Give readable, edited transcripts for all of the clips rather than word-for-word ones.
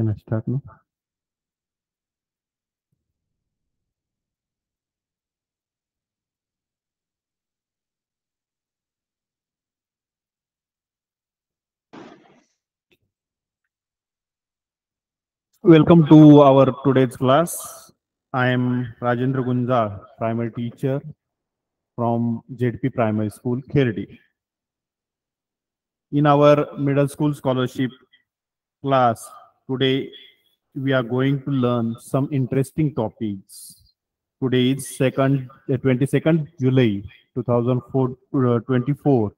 Can I start now? Welcome to our today's class. I am Rajendra Gunja, primary teacher from ZP Primary School, Kherdi. In our middle school scholarship class, today we are going to learn some interesting topics. Today is 22nd July 2024.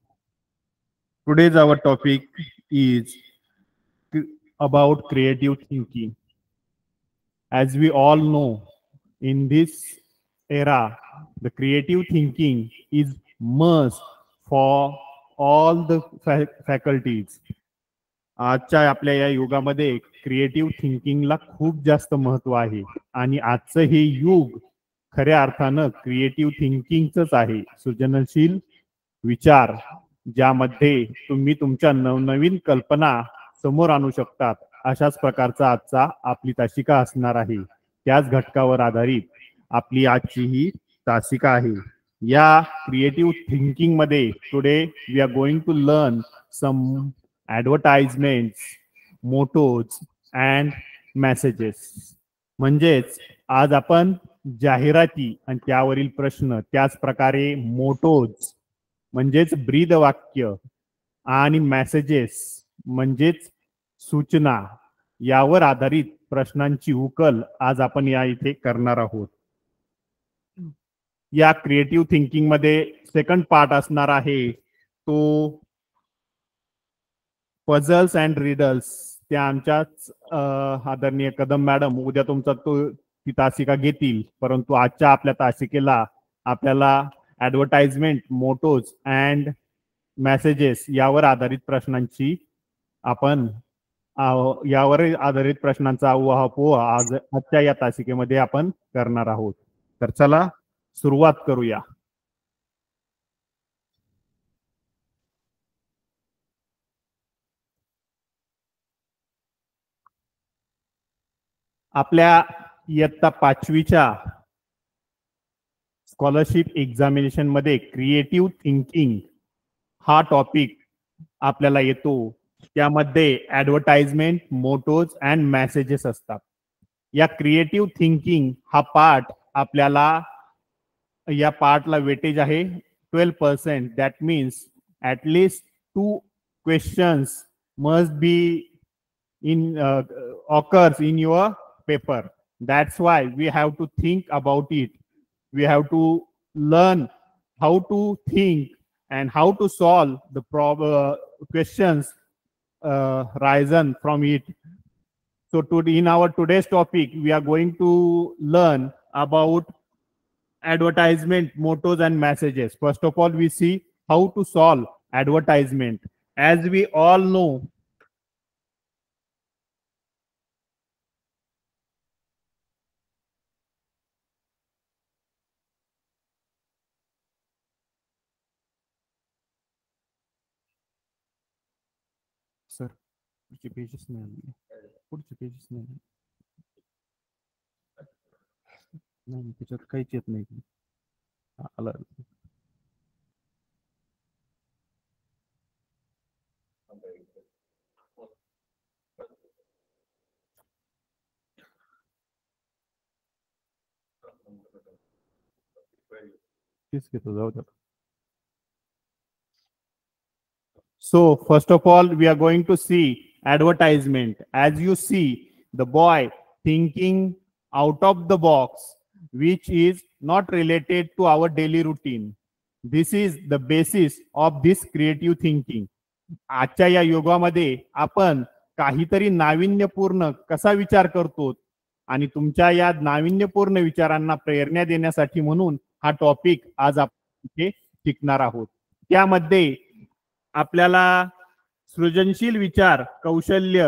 Today's our topic is about creative thinking. As we all know, in this era, the creative thinking is must for all the faculties. आजच्या आपल्या या युगामध्ये creative थिंकिंगला खूप जास्त महत्व आहे आणि आजचं हे युग खऱ्या अर्थानं क्रिएटिव्ह थिंकिंगचंच आहे. सृजनशील विचार ज्यामध्ये तुम्ही तुमच्या नवनवीन कल्पना समोर आणू शकतात, अशाच प्रकारचा आजचा आपली तासिका असणार आहे. त्याच घटकावर आधारित आपली आजची ही तासिका आहे. या क्रिएटिव्ह थिंकिंग मध्ये today we are going to learn some advertisements, mottos and messages. म्हणजेच आज आपण जाहिराती आणि त्यावरील प्रश्न, त्याच प्रकारे मोटोज म्हणजेच ब्रीद वाक्य आणि मेसेजेस म्हणजेच सूचना, यावर आधारित प्रश्नांची उकल आज आपण या इथे करणार आहोत. या क्रिएटिव्ह थिंकिंग मध्ये सेकंड पार्ट असणार आहे तो पझल्स अँड रिडल्स. त्या आमच्याच आदरणीय कदम मॅडम उद्या तुमचा ती तासिका घेतील, परंतु आजच्या आपल्या तासिकेला आपल्याला ॲडव्हर्टाइजमेंट, मोटोज अँड मेसेजेस यावर आधारित प्रश्नांची आपण यावर आधारित प्रश्नांचा उहापोह आज आजच्या या तासिकेमध्ये आपण करणार आहोत. तर चला सुरुवात करूया. आपल्या इयत्ता 5वीच्या स्कॉलरशिप एक्झामिनेशन मध्ये क्रिएटिव्ह थिंकिंग हा टॉपिक आपल्याला येतो. त्यामध्ये ॲडव्हर्टाइजमेंट, मोटोज अँड मेसेजेस असतात. या क्रिएटिव्ह थिंकिंग हा पार्ट आपल्याला, या पार्टला वेटेज आहे 12%. That means at least 2 questions must be in occurs in your paper. That's why we have to think about it. We have to learn how to think and how to solve the questions risen from it. So in our today's topic, we are going to learn about advertisement, mottos and messages. First of all, we see how to solve advertisement. As we all know, sir पुढचे pages नाही, पुढचे pages नाही, त्याच्यात काहीच येत नाही. आला तेच घेतो, जाऊ द्या. So first of all, we are going to see advertisement. As you see, the boy thinking out of the box, which is not related to our daily routine. This is the basis of this creative thinking. आजच्या या युगामध्ये आपण काहीतरी नाविन्यपूर्ण कसा विचार करतो आणि तुमच्या या नाविन्यपूर्ण विचारांना प्रेरणा देण्यासाठी म्हणून हा टॉपिक आज आपण इथे शिकणार आहोत. त्यामध्ये आपल्याला सृजनशील विचार कौशल्य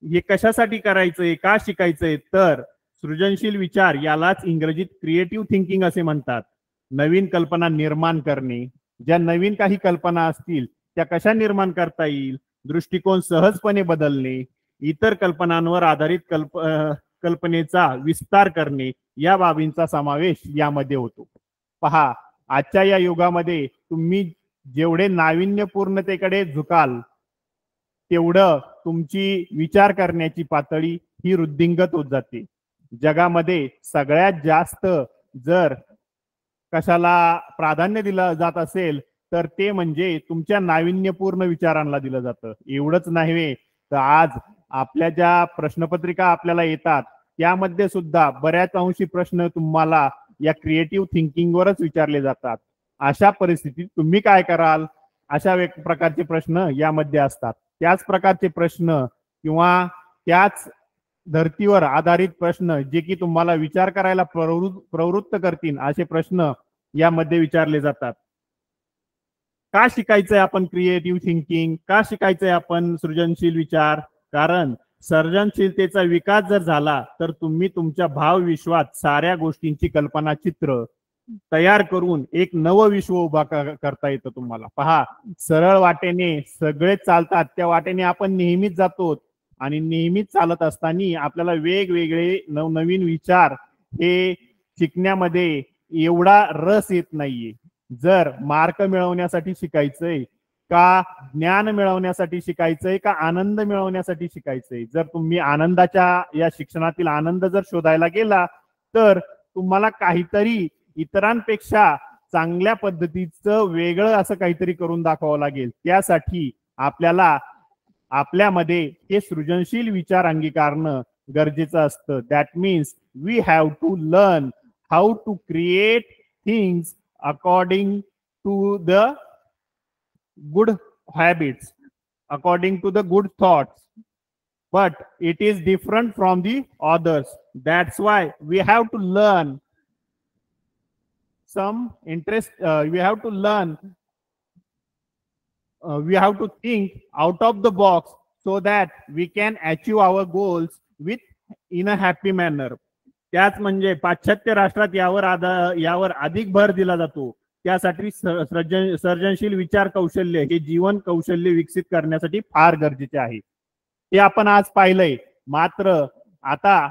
हे कशासाठी करायचंय, का शिकायचंय, तर सृजनशील विचार यालाच इंग्रजीत क्रिएटिव्ह थिंकिंग असे म्हणतात. नवीन कल्पना निर्माण करणे, ज्या नवीन काही कल्पना असतील त्या कशा निर्माण करता येईल, दृष्टिकोन सहजपणे बदलणे, इतर कल्पनांवर आधारित कल्पनेचा विस्तार करणे या बाबींचा समावेश यामध्ये होतो. पहा, आजच्या या युगामध्ये तुम्ही जेवढे नाविन्यपूर्णतेकडे झुकाल तेवढं तुमची विचार करण्याची पातळी ही वृद्धिंगत होत जाते. जगामध्ये सगळ्यात जास्त जर कशाला प्राधान्य दिलं जात असेल तर ते म्हणजे तुमच्या नाविन्यपूर्ण विचारांना दिलं जातं. एवढंच नाही तर आज आपल्या ज्या प्रश्नपत्रिका आपल्याला येतात त्यामध्ये सुद्धा बऱ्याच अंशी प्रश्न तुम्हाला या क्रिएटिव्ह थिंकिंगवरच विचारले जातात. अशा परिस्थितीत तुम्ही काय कराल? अशा प्रकारचे प्रश्न यामध्ये असतात. त्याच प्रकारचे प्रश्न किंवा त्याच धर्तीवर आधारित प्रश्न जे की तुम्हाला विचार करायला प्रवृत्त करतील असे प्रश्न यामध्ये विचारले जातात. का शिकायचंय आपण क्रिएटिव्ह थिंकिंग? का शिकायचंय आपण सृजनशील विचार? कारण सर्जनशीलतेचा विकास जर झाला तर तुम्ही तुमच्या भावविश्वात साऱ्या गोष्टींची कल्पना चित्र तयार करून एक नवं विश्व उभा करता येतं तुम्हाला. पहा, सरळ वाटेने सगळे चालतात त्या वाटेने आपण नेहमीच जातो आणि नेहमीच चालत असताना आपल्याला वेगवेगळे नवनवीन विचार हे शिकण्यामध्ये एवढा रस येत नाहीये. जर मार्क मिळवण्यासाठी शिकायचंय का ज्ञान मिळवण्यासाठी शिकायचंय का आनंद मिळवण्यासाठी शिकायचंय? जर तुम्ही आनंदाच्या या शिक्षणातील आनंद जर शोधायला गेला तर तुम्हाला काहीतरी इतरांपेक्षा चांगल्या पद्धतीचं वेगळं असं काहीतरी करून दाखवावं लागेल. त्यासाठी आपल्याला आपल्यामध्ये हे सृजनशील विचार अंगीकारणं गरजेचं असतं. That means we have to learn how to create things according to the good habits, according to the good thoughts, but it is different from the others. That's why we have to learn some interest. We have to learn, we have to think out of the box so that we can achieve our goals with in a happy manner. त्याच म्हणजे पाश्चात्य राष्ट्रात यावर अधिक भर दिला जातो. त्यासाठी सर्जनशील विचार कौशल्य हे जीवन कौशल्य विकसित करण्यासाठी फार गरजेचे आहे. हे आपण आज पाहिलंय. मात्र आता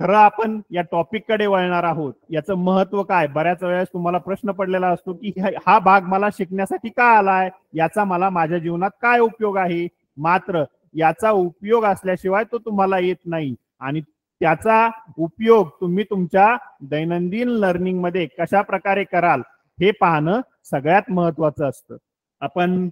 खरं आपण या टॉपिक कडे वळणार आहोत. याचं महत्व काय? बऱ्याच वेळेस तुम्हाला प्रश्न पडलेला असतो की हा भाग मला शिकण्यासाठी का आलाय, याचा मला माझ्या जीवनात काय उपयोग आहे. मात्र याचा उपयोग असल्याशिवाय तो तुम्हाला येत नाही आणि त्याचा उपयोग तुम्ही तुमच्या दैनंदिन लर्निंग मध्ये कशा प्रकारे कराल हे पाहणं सगळ्यात महत्वाचं असतं. आपण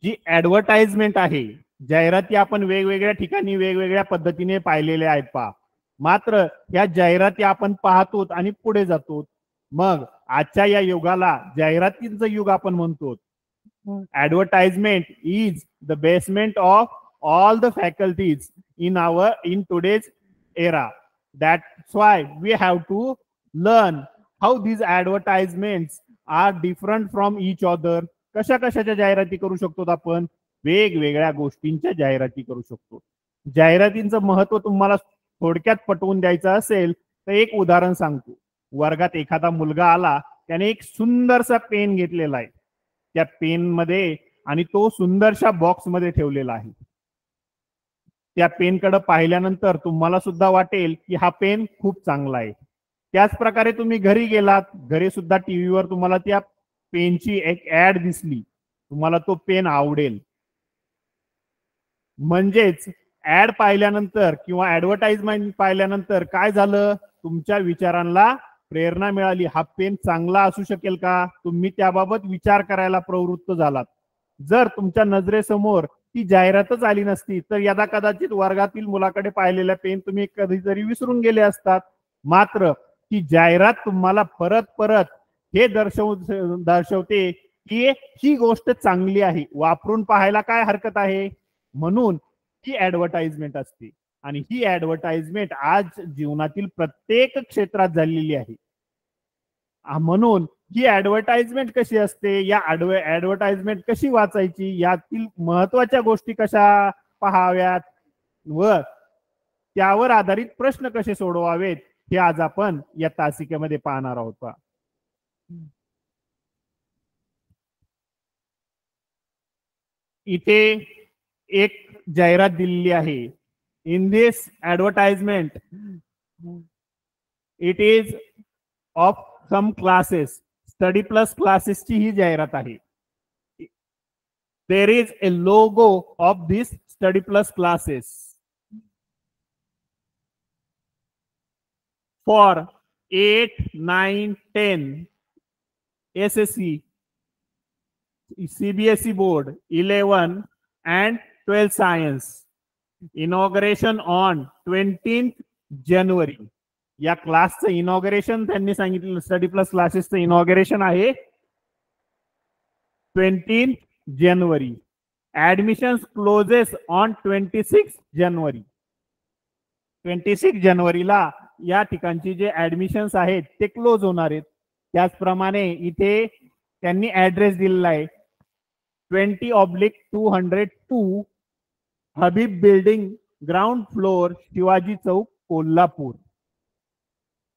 जी ऍडव्हर्टाइजमेंट आहे, जाहिराती आपण वेगवेगळ्या ठिकाणी वेगवेगळ्या पद्धतीने पाहिलेल्या आहेत पहा. मात्र या जाहिराती आपण पाहतो आणि पुढे जातो. मग आजच्या या युगाला जाहिरातींचं युग आपण म्हणतो. Advertisement is the basement of all the faculties in today's era. That's why we have to learn how these advertisements are different from each other. कशा कशाच्या जाहिराती करू शकतो आपण? वेगवेगळ्या गोष्टींच्या जाहिराती करू शकतो. जाहिरातींचं महत्व तुम्हाला थोडक्यात पटवून द्यायचं असेल तर एक उदाहरण सांगतो. वर्गात एखादा मुलगा आला, त्याने एक सुंदरसा पेन घेतलेला आहे. त्या पेन मध्ये आणि तो सुंदरशा बॉक्स मध्ये ठेवलेला आहे. त्या पेनकडे पाहिल्यानंतर तुम्हाला सुद्धा वाटेल की हा पेन खूप चांगला आहे. त्याच प्रकारे तुम्ही घरी गेलात, घरी सुद्धा टीव्हीवर तुम्हाला त्या पेनची एक ऍड दिसली, तुम्हाला तो पेन आवडेल. म्हणजेच ऍड पाहिल्यानंतर किंवा ऍडव्हर्टाइजमेंट पाहिल्यानंतर काय झालं? तुमच्या विचारांना प्रेरणा मिळाली. हा पेन चांगला असू शकेल का? तुम्ही त्याबाबत विचार करायला प्रवृत्त झालात. जर तुमच्या नजरेसमोर ती जाहिरातच आली नसती तर यदा कदाचित वर्गातील मुलाकडे पाहिलेला पेन तुम्ही कधीतरी विसरून गेले असतात. मात्र ती जाहिरात तुम्हाला परत परत हे दर्शवते की ही गोष्ट चांगली आहे, वापरून पाहायला काय हरकत आहे. म्हणून ही ऍडव्हर्टाइजमेंट असते आणि ही ऍडव्हर्टाइजमेंट आज जीवनातील प्रत्येक क्षेत्रात झालेली आहे. म्हणून ही ऍडव्हर्टाइजमेंट कशी असते, या ऍडव्हर्टाइजमेंट कशी वाचायची, यातील महत्वाच्या गोष्टी कशा पाहाव्यात व त्यावर आधारित प्रश्न कसे सोडवावेत हे आज आपण या तासिकेमध्ये पाहणार आहोत. इथे एक जाहिरात दिलेली आहे. In this advertisement it is of some classes, study plus क्लासेसची ही जाहिरात आहे. There is a logo of this study plus classes for 8, 9, 10 SSC, CBSE board, 11 and 12 science. Inauguration on 20th January. या क्लासचं इनॉग्रेशन त्यांनी सांगितलं, स्टडी प्लस क्लासेसचं इनॉग्रेशन आहे 20th January. Admissions closes on 26 January. 26 जानेवारीला या ठिकाणची जे ऍडमिशन्स आहेत ते क्लोज होणार आहेत. त्याचप्रमाणे इथे त्यांनी ऍड्रेस दिलेला आहे 20/202 Habib building, ground floor, Shivaji Chowk, Kolhapur.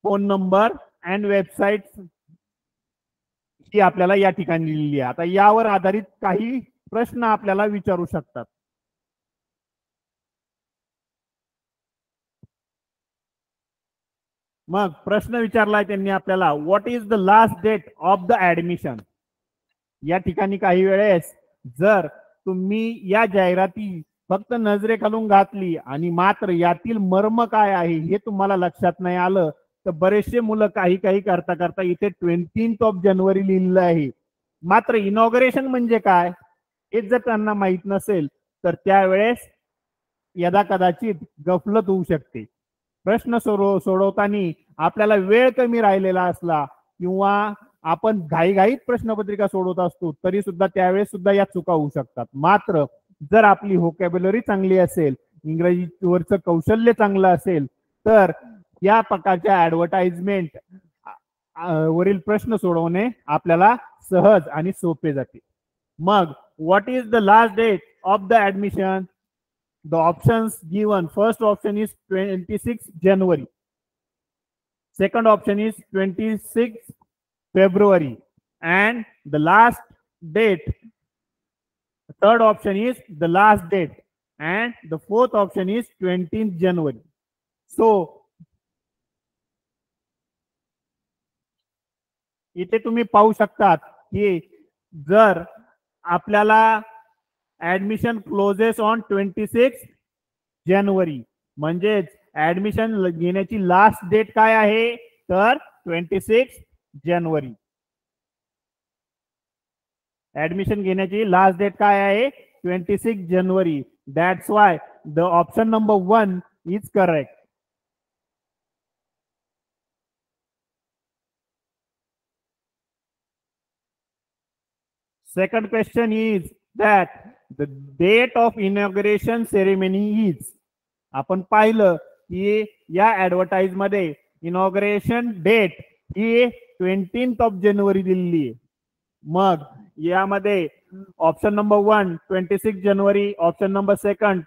Phone number and website ही आपल्याला या ठिकाणी दिलेली आहे. आता यावर आधारित काही प्रश्न आपल्याला विचारू शकतात. मग प्रश्न विचारलाय त्यांनी आपल्याला, what is the last date of the admission. या ठिकाणी काही वेळेस जर तुम्ही या जाहिराती फक्त नजरेखालून घातली आणि मात्र यातील मर्म काय आहे हे तुम्हाला लक्षात नाही आलं तर बरेचसे मुलं काही करता करता इथे 20th जानेवारी लिहिलेलं आहे. मात्र इनॉग्रेशन म्हणजे काय हे जर त्यांना माहित नसेल तर त्यावेळेस यदा कदाचित गफलत होऊ शकते. प्रश्न सोडवताना आपल्याला वेळ कमी राहिलेला असला किंवा आपण घाईघाईत प्रश्नपत्रिका सोडवत असतो तरी सुद्धा त्यावेळेस सुद्धा या चुका होऊ शकतात. मात्र जर आपली व्होकॅब्युलरी चांगली असेल, इंग्रजीवरचं कौशल्य चांगलं असेल तर या प्रकारच्या ऍडव्हर्टाइजमेंट वरील प्रश्न सोडवणे आपल्याला सहज आणि सोपे जाते. मग what is the last date of the admission. The options given, first option is 26 January, second option is 26 February, and the last date, third option is the last date, and the fourth option is 20th January. So इथे तुम्ही पाहू शकतात की जर आपल्याला admission closes on 26 जानेवारी म्हणजेच admission घेण्याची last date काय आहे तर 26 जानेवारी. ऍडमिशन घेण्याची लास्ट डेट काय आहे 26 जानेवारी. That's why the option number 1 is correct. Second question is that the date of inauguration ceremony is. आपण पाहिलं की या ऍडव्हर्टाइज मध्ये इनॉग्रेशन डेट ही 20th जानेवारी दिलेली आहे. मग यामध्ये option number 1 26 January, option number 2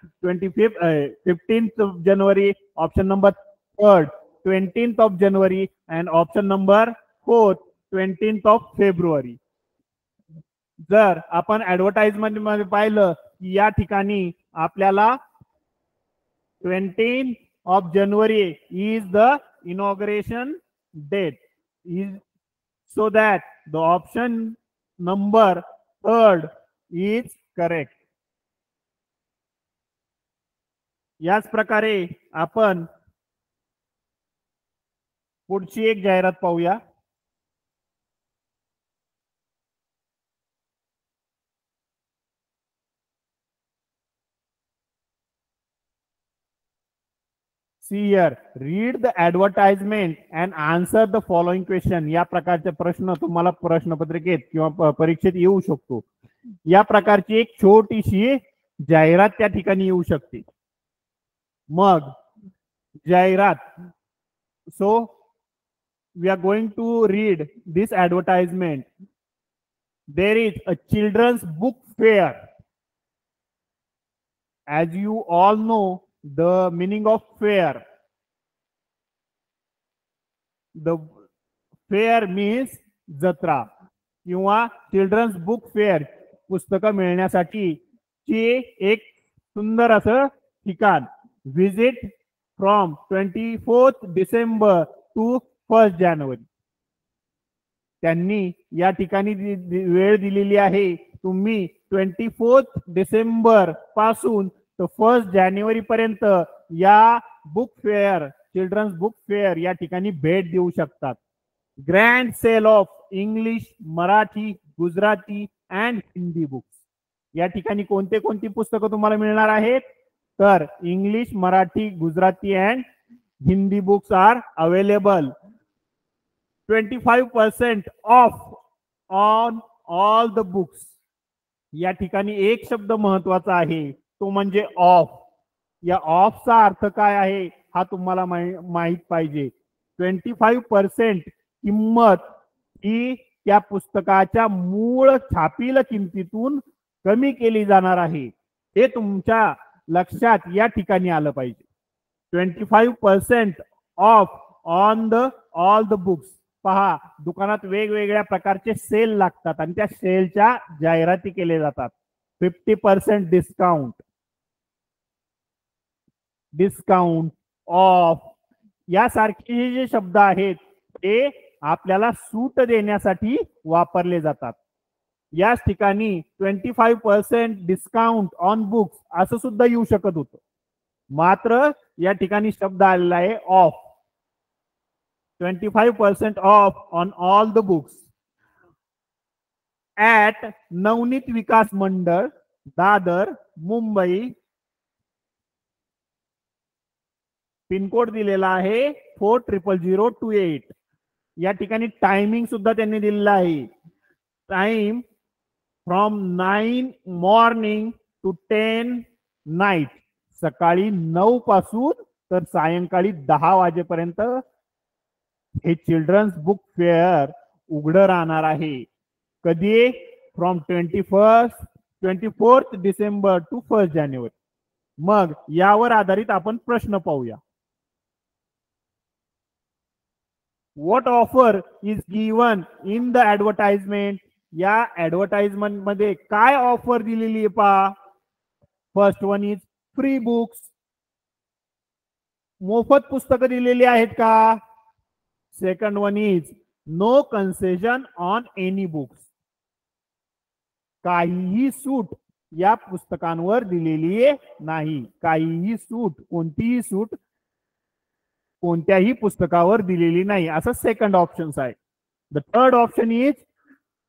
15th January, option number 3 20th January and option number 4 20th February. जर आपण ऍडव्हर्टाइजमेंट मध्ये पाहिलं की या ठिकाणी आपल्याला 20th जानेवारी is the inauguration date is, so that the option number 3 is correct. याच प्रकारे आपण पुढची एक जाहिरात पाहूया. See here, read the advertisement and answer the following question. या प्रकारचे प्रश्न तुम्हाला प्रश्नपत्रिकेत किंवा परीक्षेत येऊ शकतो. या प्रकारची एक छोटीशी जाहिरात त्या ठिकाणी येऊ शकते. मग जाहिरात, so we are going to read this advertisement. There is a children's book fair. As you all know the meaning of fair. The fair means जत्रा किंवा चिल्ड्रन्स बुक फेअर, पुस्तकं मिळण्यासाठी ची एक सुंदर असं ठिकाण, विजिट फ्रॉम 24 डिसेंबर टू 1 जानेवारी. त्यांनी या ठिकाणी वेळ दिलेली आहे. तुम्ही 24 डिसेंबर पासून तर 1 जानेवारी पर्यंत या book fair, children's book fair या ठिकाणी भेट देऊ शकतात. Grand sale of English, Marathi, Gujarati and Hindi books. या ठिकाणी कोणती पुस्तकं तुम्हाला मिळणार आहेत? तर English, Marathi, Gujarati and Hindi books are available. 25% off on all the books. या ठिकाणी एक शब्द महत्वाचा आहे, तो म्हणजे ऑफ. या ऑफचा अर्थ काय आहे हा तुम्हाला माहित पाहिजे. 25% किंमत ही त्या पुस्तकाच्या मूळ छापील किमतीतून कमी केली जाणार आहे. हे तुमच्या लक्षात या ठिकाणी आलं पाहिजे. 25% off on the all the books. पहा, दुकानात वेगवेगळ्या प्रकारचे सेल लागतात आणि त्या सेलच्या जाहिराती केल्या जातात. 50% डिस्काउंट, डिस्काउंट, ऑफ यासारखे जे शब्द आहेत ते आपल्याला सूट देण्यासाठी वापरले जातात. याच ठिकाणी 25% डिस्काउंट ऑन बुक्स असं सुद्धा येऊ शकत होतं, मात्र या ठिकाणी शब्द आलेला आहे off. 25% off on all the books at Navneet Vikas Mandal, Dadar, Mumbai. Pin code दिलेला आहे 400028. या ठिकाणी टायमिंग सुद्धा त्यांनी दिलेला आहे. Time from 9 morning to 10 night. सकाळी 9 पासून तर सायंकाळी 10 वाजेपर्यंत हे चिल्ड्रन्स बुक फेअर उघडं राहणार आहे. कधी? फ्रॉम 24 डिसेंबर टू 1 जानेवारी. मग यावर आधारित आपण प्रश्न पाहूया. What offer is given in the advertisement. या ऍडव्हर्टाइजमेंट मध्ये काय ऑफर दिलेली आहे पहा. First one is free books. मोफत पुस्तकं दिलेली आहेत का? Second one is no concession on any books. काहीही सूट या पुस्तकांवर दिलेली नाही. काहीही सूट, कोणतीही सूट कोणत्याही पुस्तकावर दिलेली नाही, असं सेकंड ऑप्शन आहे. The third option is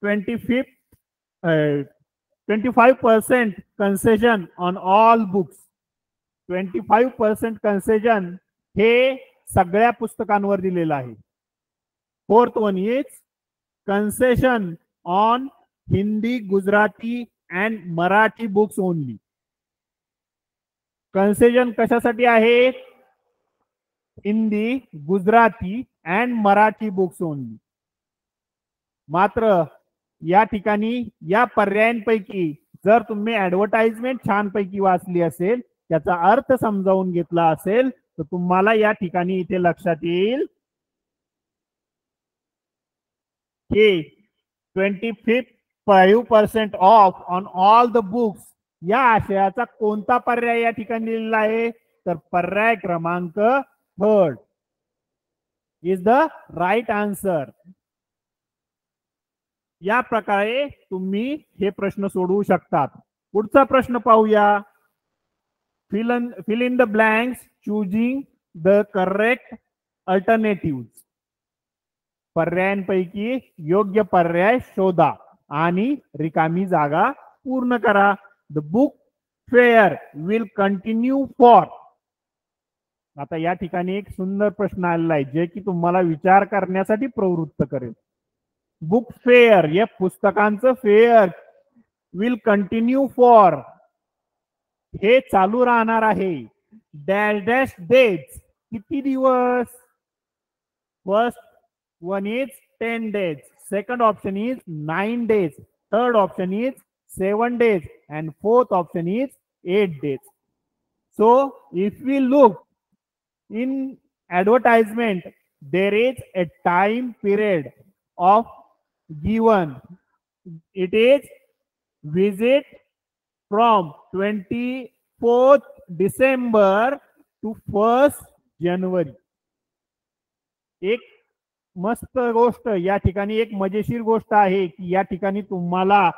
25% concession on all books. 25% concession हे सगळ्या पुस्तकांवर दिलेलं आहे. Fourth one is concession on Hindi, Gujarati and Marathi books only. Concession कशासाठी आहे? Hindi, Gujarati and Marathi books only. मात्र या ठिकाणी या पर्यायांपैकी जर तुम्ही ऍडव्हर्टाइजमेंट छानपैकी वाचली असेल, त्याचा अर्थ समजावून घेतला असेल, तर तुम्हाला या ठिकाणी इथे लक्षात येईल की 25% off on all the books या आशयाचा कोणता पर्याय या ठिकाणी दिलेला आहे? तर पर्याय क्रमांक 3 इज द राईट आन्सर. या प्रकारे तुम्ही हे प्रश्न सोडवू शकतात. पुढचा प्रश्न पाहूया. fill in the blanks choosing the correct alternatives. पर्यायांपैकी योग्य पर्याय शोधा आणि रिकामी जागा पूर्ण करा. The book fair will continue for. आता या ठिकाणी एक सुंदर प्रश्न आलेला आहे जे की तुम्हाला विचार करण्यासाठी प्रवृत्त करेल. बुक फेअर या पुस्तकांचं फेअर विल कंटिन्यू फॉर हे चालू राहणार आहे. Dash dash days. किती दिवस? First one is 10 days. Second option is 9 days. Third option is 7 days. And fourth option is 8 days. So if we look in advertisement, there is a time period of given. It is visit from 24th December to 1st जानेवारी. एक मस्त गोष्ट या ठिकाणी, एक मजेशीर गोष्ट आहे की या ठिकाणी तुम्हाला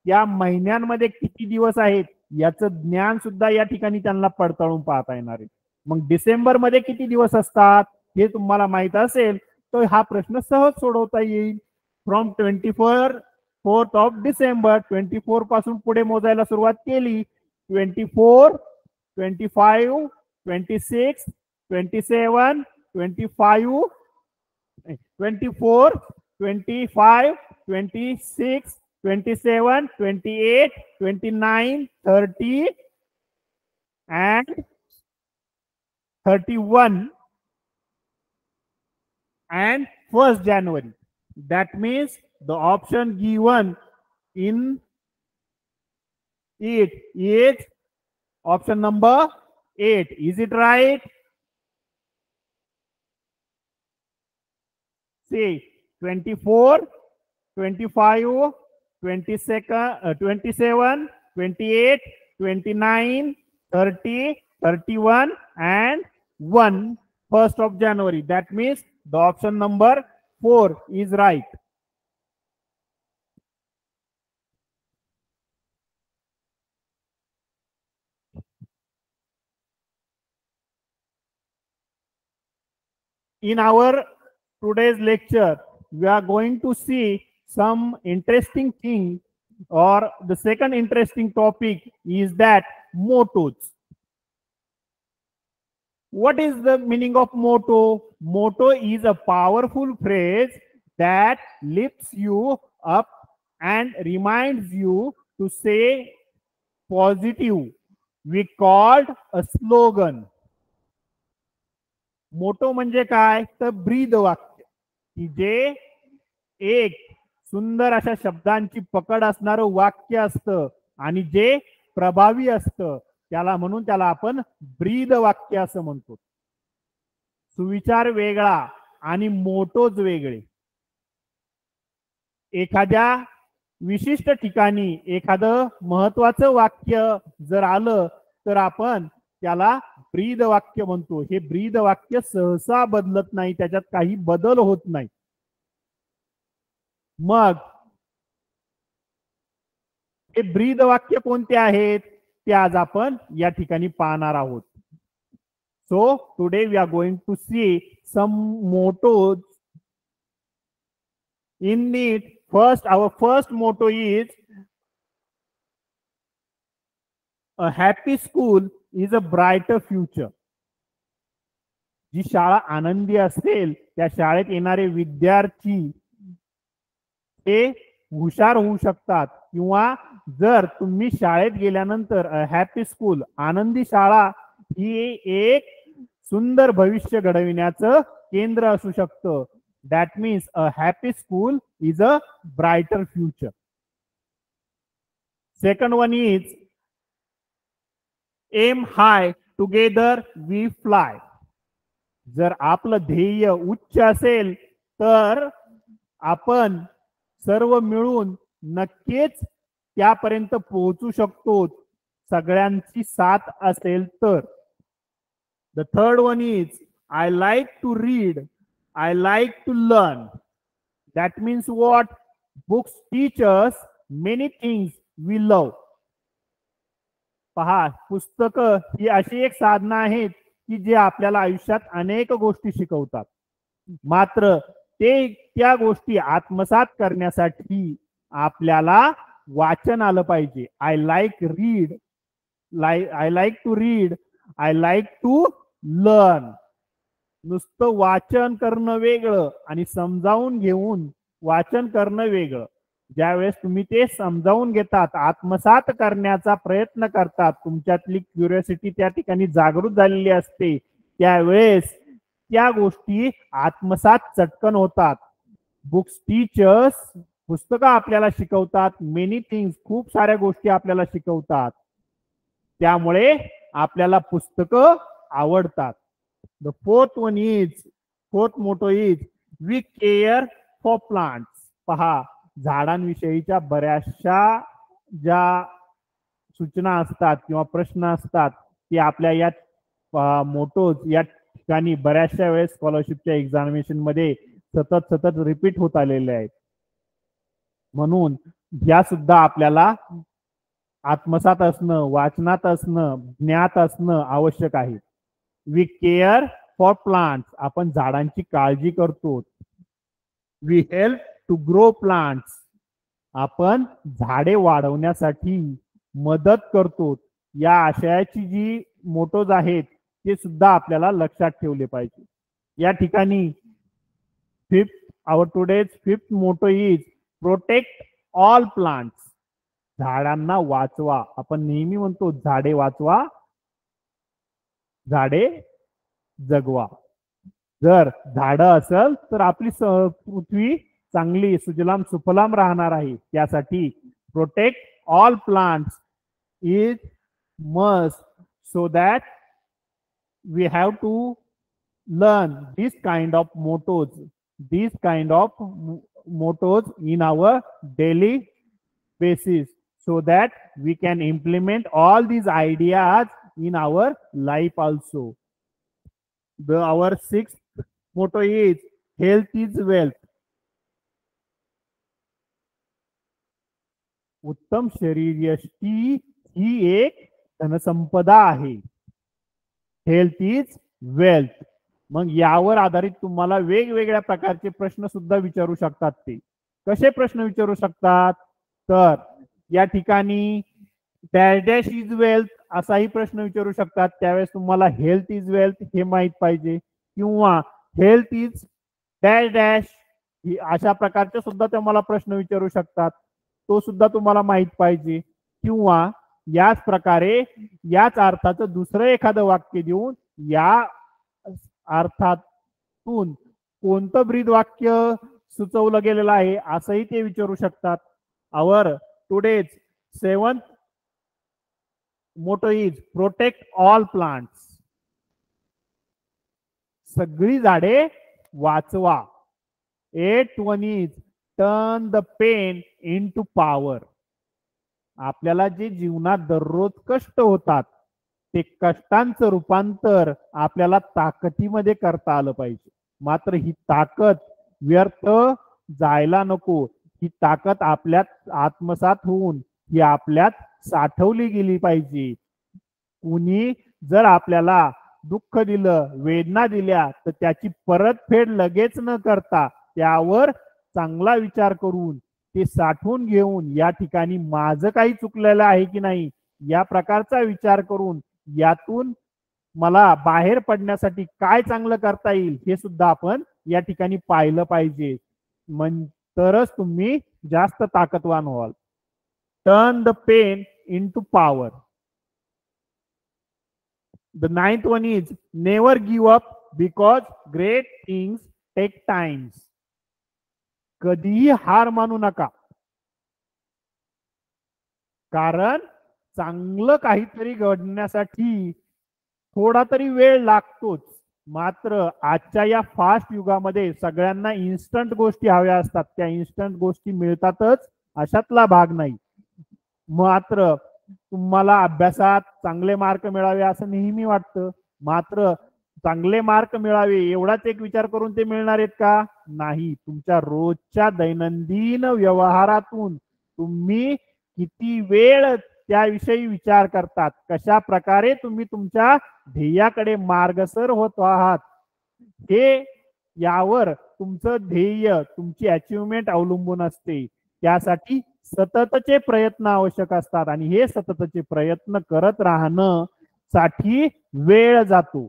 या महिन्यांमध्ये किती दिवस आहेत याचं ज्ञान सुद्धा या ठिकाणी त्यांना पडताळून पाहता येणार आहे. मग डिसेंबर मध्ये किती दिवस असतात हे तुम्हाला माहित असेल तर हा प्रश्न सहज सोडवता येईल. फ्रॉम 24th ऑफ डिसेंबर, 24 पासून पुढे मोजायला सुरुवात केली. 24, 25, 26, 27, 25, 24, 25, 26, 27, 28, 29, 30 and 31 and 1st January. That means the option given in it is option number 8. Is it right? See, 24, 25, 27, 28, 29, 30, 31 and 1, 1st of January. That means the option number 4 is right. In our today's lecture, we are going to see some interesting thing, or the second interesting topic is that mottos. What is the meaning of motto? Motto is a powerful phrase that lifts you up and reminds you to say positive. We called a slogan. Motto म्हणजे काय तर ब्रीद वाक्य, की जे एक सुंदर अशा शब्दांची पकड असणारं वाक्य असतं आणि जे प्रभावी असतं त्याला, म्हणून त्याला आपण ब्रीद वाक्य असं म्हणतो. सुविचार वेगळा आणि मोटोज वेगळे. एखाद्या विशिष्ट ठिकाणी एखादं महत्वाचं वाक्य जर आलं तर आपण त्याला ब्रीद वाक्य म्हणतो. हे ब्रीद वाक्य सहसा बदलत नाही, त्याच्यात काही बदल होत नाही. मग हे ब्रीद वाक्य कोणते आहेत ते आज आपण या ठिकाणी पाहणार आहोत. So today we are going to see some mottos in it. First, our first motto is a happy school is a brighter future. जी शाळा आनंदी असेल त्या शाळेत येणारे विद्यार्थी हे हुशार होऊ शकतात, किंवा जर तुम्ही शाळेत गेल्यानंतर हॅपी स्कूल आनंदी शाळा ही एक सुंदर भविष्य घडविण्याचं केंद्र असू शकतं. That means a happy school is a brighter future. Second one is aim high, together we fly. जर आपलं ध्येय उच्च असेल तर आपण सर्व मिळून नक्कीच त्यापर्यंत पोहोचू शकतो, सगळ्यांची साथ असेल तर. The third one is I like to read, I like to learn. That means what? Books teach us many things we love. पहा, पुस्तक ही अशी एक साधनं आहेत की जे आपल्याला आयुष्यात अनेक गोष्टी शिकवतात. मात्र त्या गोष्टी आत्मसात करण्यासाठी आपल्याला वाचन आलं पाहिजे. I like read, I like to read, I like to learn. नुसतं वाचन करणं वेगळं आणि समजावून घेऊन वाचन करणं वेगळं. ज्यावेळेस तुम्ही ते समजावून घेतात, आत्मसात करण्याचा प्रयत्न करतात, तुमच्यातली क्युरिओसिटी त्या ठिकाणी जागृत झालेली असते, त्यावेळेस त्या गोष्टी आत्मसात चटकन होतात. बुक्स टीचर्स, पुस्तकं आपल्याला शिकवतात, मेनी थिंग्स, खूप साऱ्या गोष्टी आपल्याला शिकवतात, त्यामुळे आपल्याला पुस्तकं आवडतात. The fourth motto is we care for plants. पहा, झाडांविषयीच्या बऱ्याचशा ज्या सूचना असतात किंवा प्रश्न असतात ते आपल्या या मोटोज या ठिकाणी बऱ्याचशा वेळेस स्कॉलरशिपच्या एक्झामिनेशन मध्ये सतत रिपीट होत आलेले आहेत. म्हणून या सुद्धा आपल्याला आत्मसात असणं, वाचनात असणं, ज्ञात असणं आवश्यक आहे. वी केअर फॉर प्लांट्स, आपण झाडांची काळजी करतो. We help to grow plants, आपण झाडे वाढवण्यासाठी मदत करतो. या आशयाची जी मोटोज आहेत ते सुद्धा आपल्याला लक्षात ठेवले पाहिजे. या ठिकाणी our today's fifth motto is protect all plants, झाडांना वाचवा. आपण नेहमी म्हणतो झाडे वाचवा, झाडे जगवा. जर झाडं असेल तर आपली पृथ्वी चांगली सुजलाम सुफलाम राहणार आहे. त्यासाठी protect all plants is must, so that we have to learn this kind of mottos in our daily basis, so that we can implement all these ideas in our life also. Our sixth motto is health is wealth. उत्तम शरीर यष्टी ही एक धनसंपदा आहे. Health is wealth. मग यावर आधारित तुम्हाला वेगवेगळ्या प्रकारचे प्रश्न सुद्धा विचारू शकतात. ते कसे प्रश्न विचारू शकतात तर या ठिकाणी डॅश डॅश इज वेल्थ असाही प्रश्न विचारू शकतात. त्यावेळेस तुम्हाला हेल्थ इज वेल्थ हे माहित पाहिजे, किंवा हेल्थ इज डॅश डॅश अशा प्रकारचे सुद्धा तुम्हाला प्रश्न विचारू शकतात. तो सुद्धा तुम्हाला माहित पाहिजे. किंवा याच प्रकारे याच अर्थाचं दुसरं एखादं वाक्य देऊन या अर्थातून कोणतं ब्रीद वाक्य सुचवलं गेलेलं आहे असंही ते विचारू शकतात. Our today's seventh motto is protect all plants. सगळी झाडे वाचवा. 8th one is turn the pain into power. आपल्याला जे जीवनात दररोज कष्ट होतात ते कष्टांचं रूपांतर आपल्याला ताकदीमध्ये करता आलं पाहिजे. मात्र ही ताकद व्यर्थ जायला नको. ही ताकद आपल्यात आत्मसात होऊन ही आपल्यात साठवली गेली पाहिजे. कुणी जर आपल्याला दुःख दिलं, वेदना दिल्या तर त्याची परतफेड लगेच न करता त्यावर चांगला विचार करून ते साठवून घेऊन या ठिकाणी माझं काही चुकलेलं आहे की नाही या प्रकारचा विचार करून यातून मला बाहेर पडण्यासाठी काय चांगलं करता येईल हे सुद्धा आपण या ठिकाणी पाहिलं पाहिजे. तरच तुम्ही जास्त ताकदवान व्हाल. Turn the pain into power. The 9th one is never give up because great things take time. कधीही हार मानू नका, कारण चांगलं काहीतरी घडण्यासाठी थोडा तरी वेळ लागतोच. मात्र आजच्या या फास्ट युगामध्ये सगळ्यांना इन्स्टंट गोष्टी हव्या असतात. त्या इन्स्टंट गोष्टी मिळतातच अशातला भाग नाही. मात्र तुम्हाला अभ्यासात चांगले मार्क मिळावे असं नेहमी वाटतं. मात्र चांगले मार्क मिळावे एवढाच एक विचार करून ते मिळणार आहेत का? नाही. तुमच्या रोजच्या दैनंदिन व्यवहारातून तुम्ही किती वेळ त्याविषयी विचार करतात, कशा प्रकारे तुम्ही तुमच्या ध्येयाकडे मार्गसर होत आहात, हे यावर तुमचं ध्येय, तुमची अचिव्हमेंट अवलंबून असते. त्यासाठी सततचे प्रयत्न आवश्यक असतात आणि हे सततचे प्रयत्न करत राहणं साठी वेळ जातो.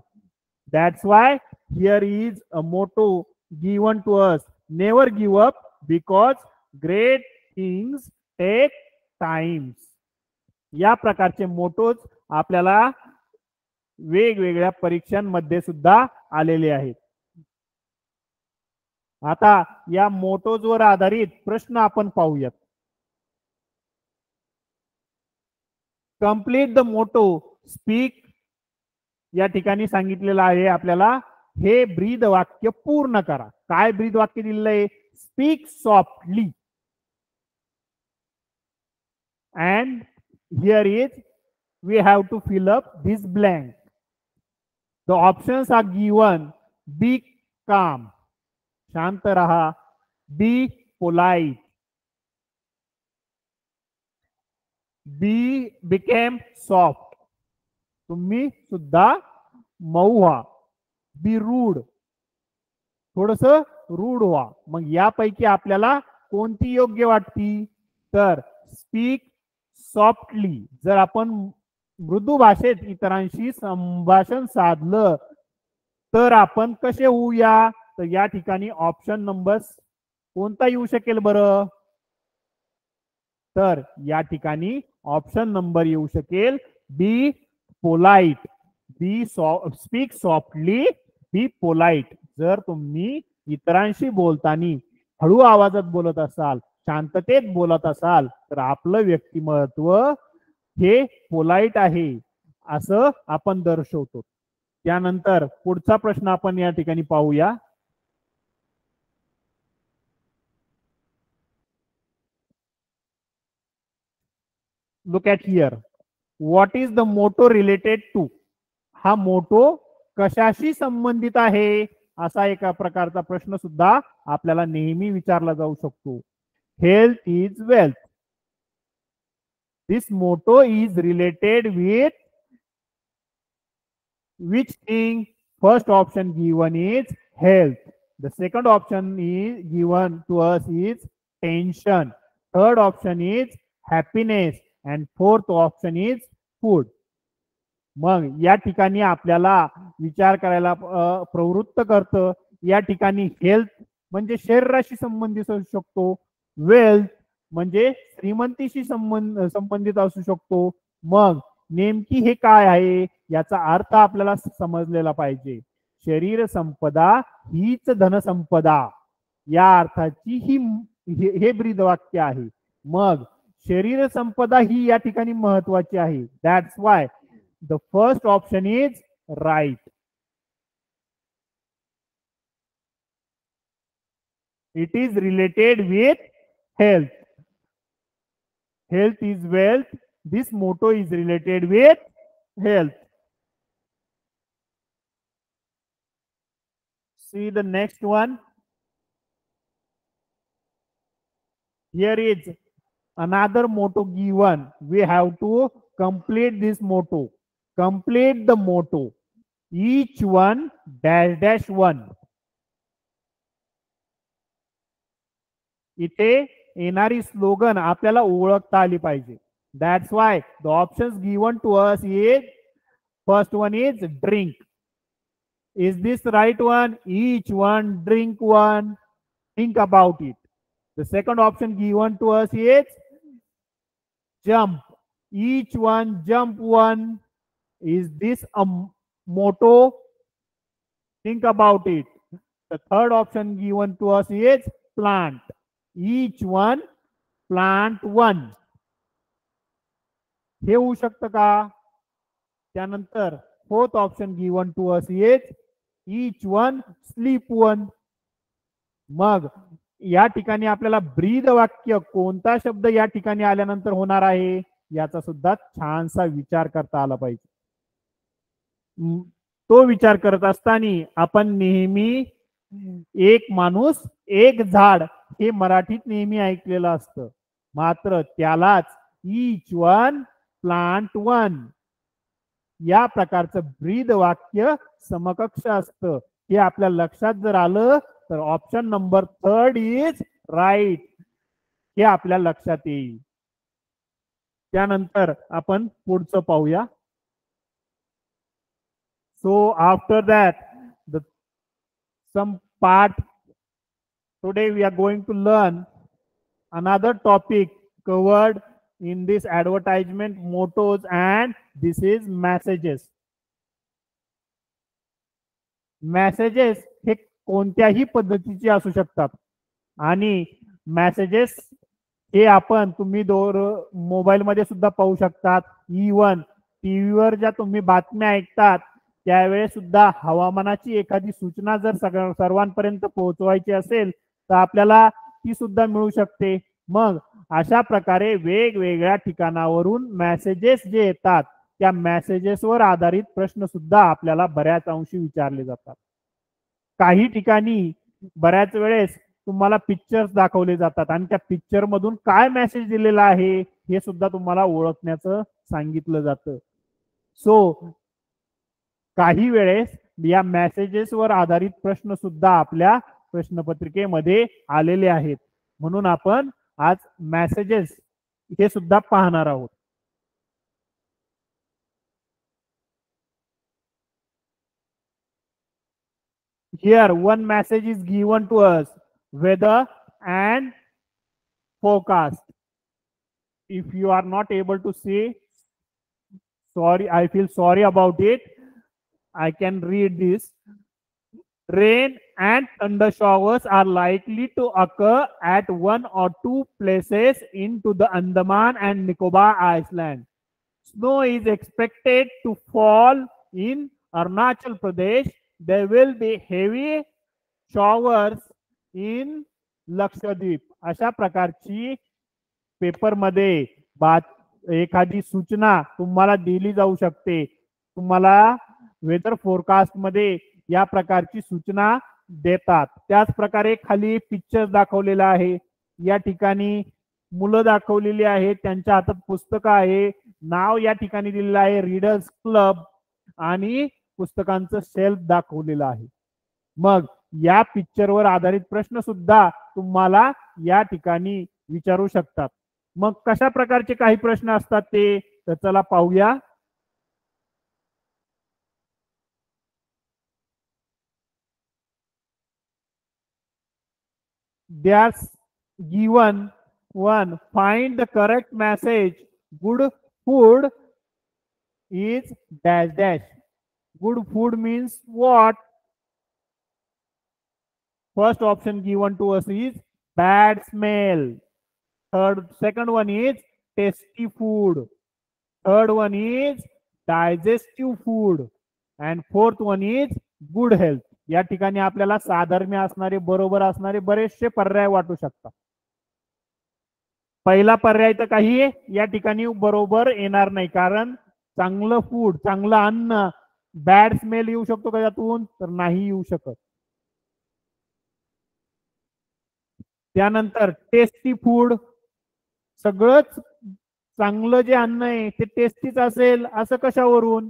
That's why here is a motto given to us, never give up because great things take times. या प्रकारचे मोटोज आपल्याला वेगवेगळ्या परीक्षांमध्ये सुद्धा आलेले आहेत. आता या मोटोजवर आधारित प्रश्न आपण पाहूयात. Complete the motto, speak. या ठिकाणी सांगितलेलं आहे आपल्याला हे ब्रीद वाक्य पूर्ण करा. काय ब्रीद वाक्य दिलेलं आहे? Speak softly and here is we have to fill up this blank. The options are given. Be calm, शांत रहा. Be polite. became soft. तुम्ही सुद्धा मऊ व्हा. Be rude. थोडस रूड व्हा. मग यापैकी आपल्याला कोणती योग्य वाटती? तर स्पीक सॉफ्टली. जर आपण मृदू भाषेत इतरांशी संभाषण साधलं तर आपण कसे होऊया? तर या ठिकाणी ऑप्शन नंबर कोणता येऊ शकेल बरं? तर या ठिकाणी ऑप्शन नंबर येऊ शकेल be polite. Speak softly, be polite. जर तुम्ही इतरांशी बोलताना हळू आवाजात बोलत असाल, शांततेत बोलत असाल तर आपलं व्यक्तिमत्व हे पोलाइट आहे असं आपण दर्शवतो. त्यानंतर पुढचा प्रश्न आपण या ठिकाणी पाहूया. Look at here. What is the motto related to? हा मोटो कशाशी संबंधित आहे असा एका प्रकारचा प्रश्न सुद्धा आपल्याला नेहमी विचारला जाऊ शकतो. Health is wealth. This motto is related with which thing? First option given is health. The second option is given to us is tension. Third option is happiness and fourth option is food. मग या ठिकाणी आपल्याला विचार करायला प्रवृत्त करतं. या ठिकाणी हेल्थ म्हणजे शरीराशी संबंधित असू शकतो. वेल्थ म्हणजे श्रीमंतीशी संबंधित असू शकतो. मग नेमकी हे काय आहे याचा अर्थ आपल्याला समजलेला पाहिजे. शरीर संपदा हीच धनसंपदा या अर्थाची हे ब्रीद वाक्य आहे. मग शरीर संपदा ही या ठिकाणी महत्वाची आहे. That's why the first option is right. It is related with health. Health is wealth. This motto is related with health. See the next one. Here is another motto given. We have to complete this motto. Complete the motto. Each one dash dash one. इथे येणारी slogan आपल्याला ओळखता आली पाहिजे. That's why the options given to us is, first one is drink. Is this right one? Each one drink one. Think about it. The second option given to us is jump. Each one jump one. Is this a motto? Think about it. The third option given to us is plant. Each one plant one. हे होऊ शकतं का? त्यानंतर fourth option given to us is each one sleep one. मग या ठिकाणी आपल्याला ब्रीद वाक्य कोणता शब्द या ठिकाणी आल्यानंतर होणार आहे याचा सुद्धा छानसा विचार करता आला पाहिजे. तो विचार करत असताना आपण नेहमी एक माणूस एक झाड हे मराठीत नेहमी ऐकलेलं असतं. मात्र त्यालाच ईच वन प्लांट वन या प्रकारचं ब्रीद वाक्य समकक्ष असतं. हे आपल्या लक्षात जर आलं तर option number third is right हे आपल्या लक्षात येईल. त्यानंतर आपण पुढचं पाहूया. So after that the some part today we are going to learn another topic covered in this advertisement mottos, and this is messages. Messages हे कोणत्याही पद्धतीचे असू शकतात आणि मेसेजेस हे आपण तुम्ही मोबाईल मध्ये सुद्धा पाहू शकतात. इवन टीव्हीवर ज्या तुम्ही बातम्या ऐकतात त्यावेळेस सुद्धा हवामानाची एखादी सूचना जर सर्वांपर्यंत पोहोचवायची असेल तर आपल्याला ती सुद्धा मिळू शकते. मग अशा प्रकारे वेगवेगळ्या ठिकाणावरून मेसेजेस जे येतात त्या मेसेजेसवर आधारित प्रश्न सुद्धा आपल्याला बऱ्याच अंशी विचारले जातात. काही ठिकाणी बऱ्याच वेळेस तुम्हाला पिक्चर्स दाखवले जातात आणि त्या पिक्चर मधून काय मेसेज दिलेला आहे हे सुद्धा तुम्हाला ओळखण्याचं सांगितलं जातं. सो काही वेळेस या मेसेजेसवर आधारित प्रश्न सुद्धा आपल्या प्रश्नपत्रिकेमध्ये आलेले आहेत. म्हणून आपण आज मेसेजेस हे सुद्धा पाहणार आहोत. Here one message is given to us, weather and forecast. If you are not able to see, sorry, I feel sorry about it. I can read this. Rain and thunder showers are likely to occur at one or two places into the Andaman and Nicobar Island. Snow is expected to fall in Arunachal Pradesh. There will be heavy showers in Lakshadweep. अशा प्रकारची पेपरमध्ये एखादी सूचना तुम्हाला दिली जाऊ शकते. तुम्हाला वेदर फोरकास्ट मध्ये या प्रकारची सूचना देतात. त्याच प्रकारे खाली पिक्चर दाखवलेला आहे. या ठिकाणी मुलं दाखवलेली आहेत, त्यांच्या हातात पुस्तकं आहे. नाव या ठिकाणी दिलेलं आहे रीडर्स क्लब आणि पुस्तकांचं शेल्फ दाखवलेलं आहे. मग या पिक्चरवर आधारित प्रश्न सुद्धा तुम्हाला या ठिकाणी विचारू शकतात. मग कशा प्रकारचे काही प्रश्न असतात ते तर चला पाहूया. They are given one, find the correct message. Good food is dash dash. Good food means what? First option given to us is bad smell. Second one is tasty food. Third one is digestive food. And fourth one is good health. या ठिकाणी आपल्याला साधर्म्य असणारे बरोबर असणारे बरेचसे पर्याय वाटू शकतात. पहिला पर्याय तर काही या ठिकाणी बरोबर येणार नाही, कारण चांगलं फूड, चांगलं अन्न, बॅड स्मेल येऊ शकतो का यातून तर नाही येऊ शकत. त्यानंतर टेस्टी फूड, सगळंच चांगलं जे अन्न आहे ते टेस्टीच असेल असं कशावरून.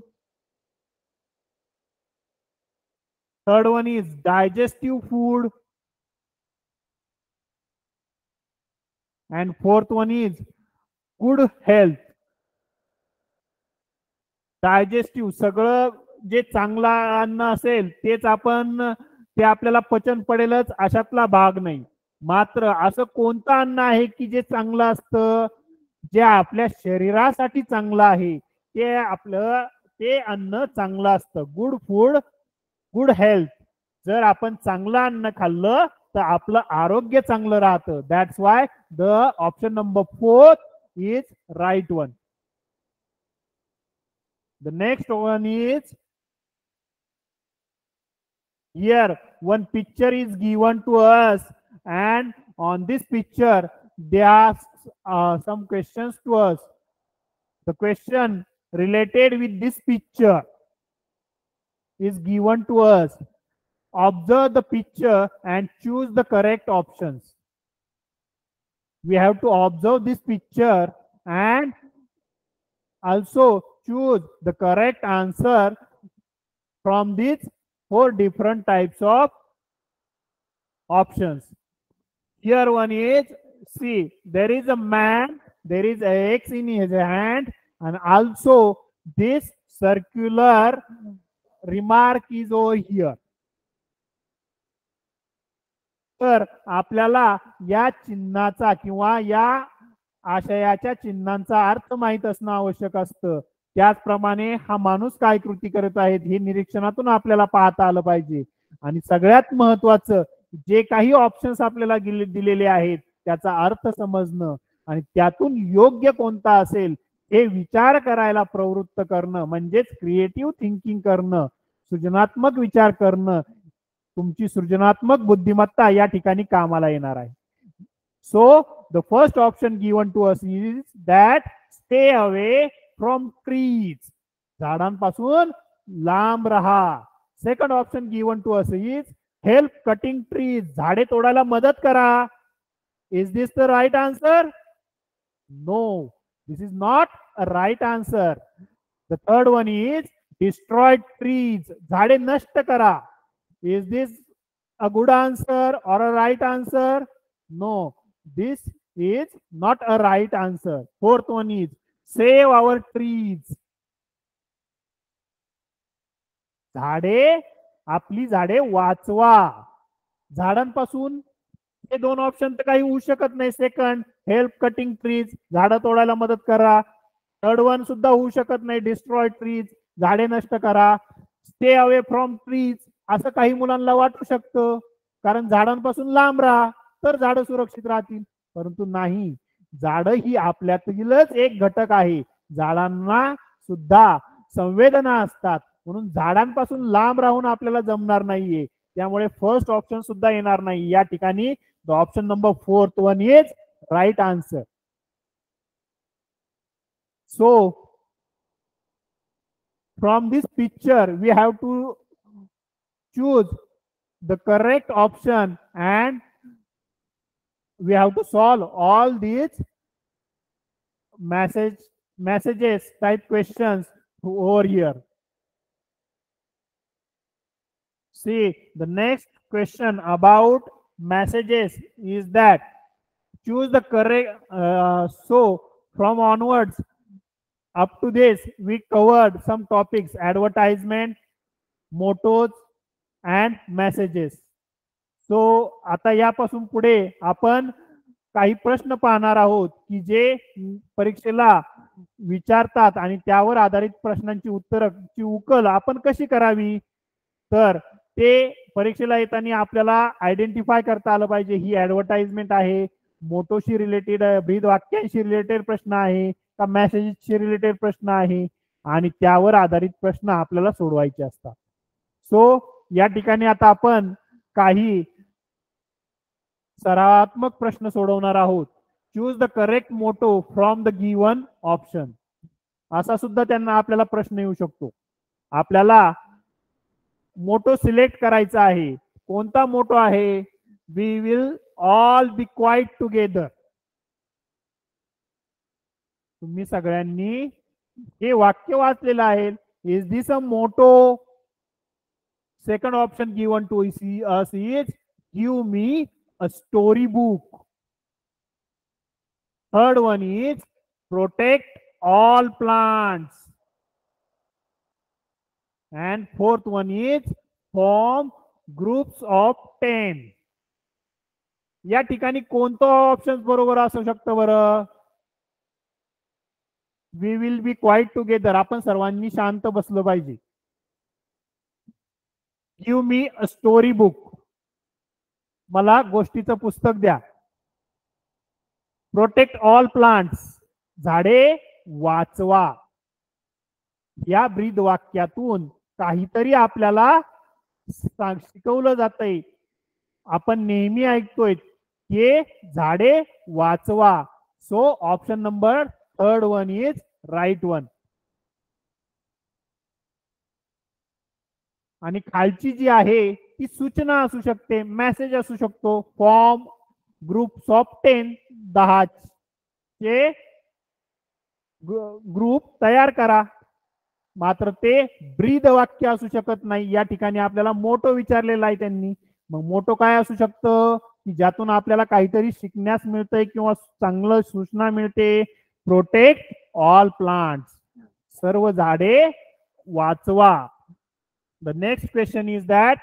Third one is digestive food and fourth one is good health. Digestive सगळं जे चांगला अन्न असेल तेच आपण ते आपल्याला पचन पडेलच अशातला भाग नाही. मात्र असं कोणतं अन्न आहे की जे चांगलं असतं, जे आपल्या शरीरासाठी चांगलं आहे ते आपलं ते अन्न चांगलं असतं. Good food good health. जर आपण चांगलं अन्न खाल्लं तर आपलं आरोग्य चांगलं राहतं. That's why the option number 4 is right one. The next one is, here one picture is given to us and on this picture there are some questions to us. The question related with this picture is given to us. Observe the picture and choose the correct options. We have to observe this picture and also choose the correct answer from these 4 different types of options. Here one is, see, there is a man, there is a X in his hand, and also this circular remark is over here. तर आपल्याला या चिन्हाचा किंवा या आशयाच्या चिन्हांचा अर्थ माहित असणं आवश्यक असतं. त्याचप्रमाणे हा माणूस काय कृती करत आहे हे निरीक्षणातून आपल्याला पाहता आलं पाहिजे. आणि सगळ्यात महत्वाचं, जे काही ऑप्शन्स आपल्याला दिलेले आहेत त्याचा अर्थ समजणं आणि त्यातून योग्य कोणता असेल हे विचार करायला प्रवृत्त करणं म्हणजेच क्रिएटिव्ह थिंकिंग करणं, सृजनात्मक विचार करणं. तुमची सृजनात्मक बुद्धिमत्ता या ठिकाणी कामाला येणार आहे. So the first option given to us is that stay away from trees. झाडांपासून लांब राहा. Second option given to us is help cutting trees. झाडे तोडायला मदत करा. Is this the right answer? No, this is not a right answer. The third one is destroy trees. झाडे नष्ट करा. Is this a good answer or a right answer? No, this is not a right answer. Fourth one is save our trees. झाडे, आपली झाडे वाचवा. झाडांपासून हे दोन ऑप्शन तर काही होऊ शकत नाही. सेकंड हेल्प कटिंग ट्रीज, झाडं तोडायला मदत करा. थर्ड वन सुद्धा होऊ शकत नाही, डिस्ट्रॉय ट्रीज, झाडे नष्ट करा. स्टे अवे फ्रॉम ट्रीज असं काही मुलांना वाटू शकतं, कारण झाडांपासून लांब राहा तर झाडं सुरक्षित राहतील. परंतु नाही, झाडं ही आपल्यातीलच एक घटक आहे. झाडांना सुद्धा संवेदना असतात, म्हणून झाडांपासून लांब राहून आपल्याला जमणार नाहीये. त्यामुळे फर्स्ट ऑप्शन सुद्धा येणार नाही या ठिकाणी. The option number fourth one is right answer. So from this picture we have to choose the correct option and we have to solve all these messages type questions over here. See, the next question about messages is that choose the correct so from onwards up to this we covered some topics: advertisement, mottos and messages. So आता यापासून पुढे आपण काही प्रश्न पाहणार आहोत की जे परीक्षेला विचारतात आणि त्यावर आधारित प्रश्नांची उत्तराची उकल आपण कशी करावी. तर ते परीक्षेला येताना आपल्याला आयडेंटिफाय करता आलं पाहिजे. ही ऍडव्हर्टाइजमेंट आहे, मोटोशी रिलेटेड ब्रीद वाक्यांशी रिलेटेड प्रश्न आहे का मेसेजशी रिलेटेड प्रश्न आहे, आणि त्यावर आधारित प्रश्न आपल्याला सोडवायचे असतात. सो या ठिकाणी आता आपण काही सरावात्मक प्रश्न सोडवणार आहोत. Choose the correct motto from the given option, असा सुद्धा त्यांना आपल्याला प्रश्न येऊ शकतो. आपल्याला मोटो सिलेक्ट करायचा आहे. कोणता मोटो आहे? We will all be quiet together. तुम्ही सगळ्यांनी हे वाक्य वाचलेलं आहे. Is this a motto? Second option given to us is give me a story book. Third one is protect all plants. And fourth one is form groups of 10. या ठिकाणी कोणतं option बरोबर असू शकतं बरं? We will be quiet together. आपण सर्वांनी शांत बसलं पाहिजे. Give me a story book, मला गोष्टीचं पुस्तक द्या. प्रोटेक्ट ऑल प्लांट्स, झाडे वाचवा. या ब्रीद वाक्यातून काहीतरी आपल्याला शिकवलं जातंय. आपण नेहमी ऐकतोय की झाडे वाचवा. So option number third one is right one. आणि खालची जी आहे ती सूचना असू शकते, मेसेज असू शकतो. फॉर्म ग्रुप्स ऑफ 10, 10 चे ग्रुप तयार करा. मात्र ते ब्रीद वाक्य असू शकत नाही. या ठिकाणी आपल्याला मोटो विचारलेला आहे त्यांनी. मग मोटो काय असू शकतं की ज्यातून आपल्याला काहीतरी शिकण्यास मिळतंय किंवा चांगलं सूचना मिळते. प्रोटेक्ट ऑल प्लांट्स, सर्व झाडे वाचवा. The next question is that